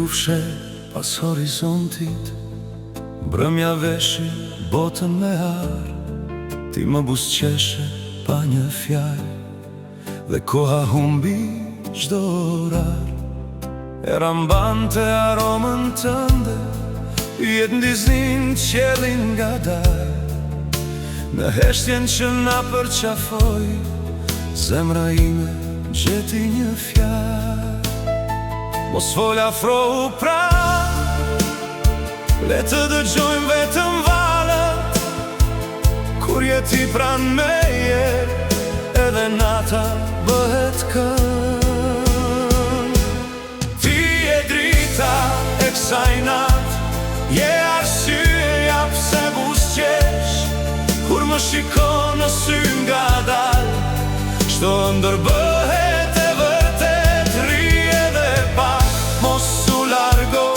u fshe pas horizontit, mbrëmja veshi botën me ar. Ti më buzëqeshe pa një fjallë, dhe koha humbi çdo orar. Era mbante aromën tënde, jetë ndiznin qelin nga dar. Në heshtjen që na përqafoj, zemra ime gjeti një fjalë. Mos fol afrohu pra, le të dëgjojmë vetëm valët. Kur je ti pran meje, edhe nata bëhet këngë. Ti je drita e kësaj nat, je arsyeja pse buzëqesh. Kur më shikon në sy nga dal, çdo ëndër bëhet e vërtet. Rije dhe pak, mos u largo,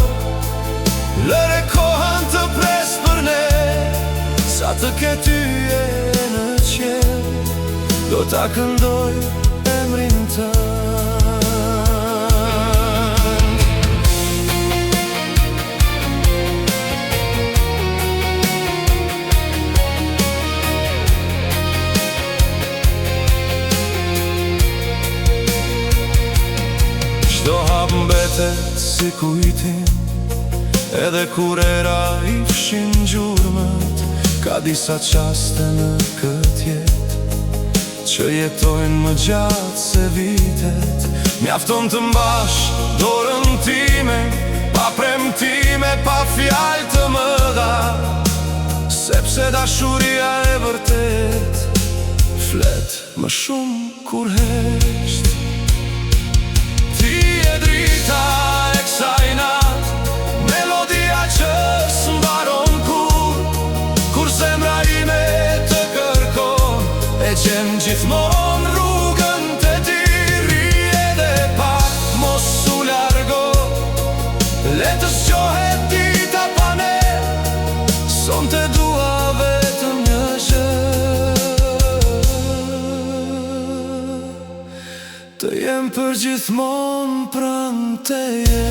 lëre kohën të pres për ne. Sa të ke ty e në qel, do ta këndoj emrin tënd. Çdo hap mbetet si kujtim, edhe kur era i fshin gjurmët. Ka disa qaste në këtë jetë, që jetojnë më gjatë se vitet. Mjafton të mbash dorën time, pa premtime, pa fjalë të mëdha. Sepse dashuria e vërtet flet më shumë kur hesht. Ti je drita e kësaj nat, melodia që s'mbaron kur zemra ime të kërkon, e qem gjithmonë rrugën të ti. Rije dhe pak, mos u largo, le të zgjohet dita pa ne. Sonte dua vetëm një gjë, të jem për gjithmonë pranë teje.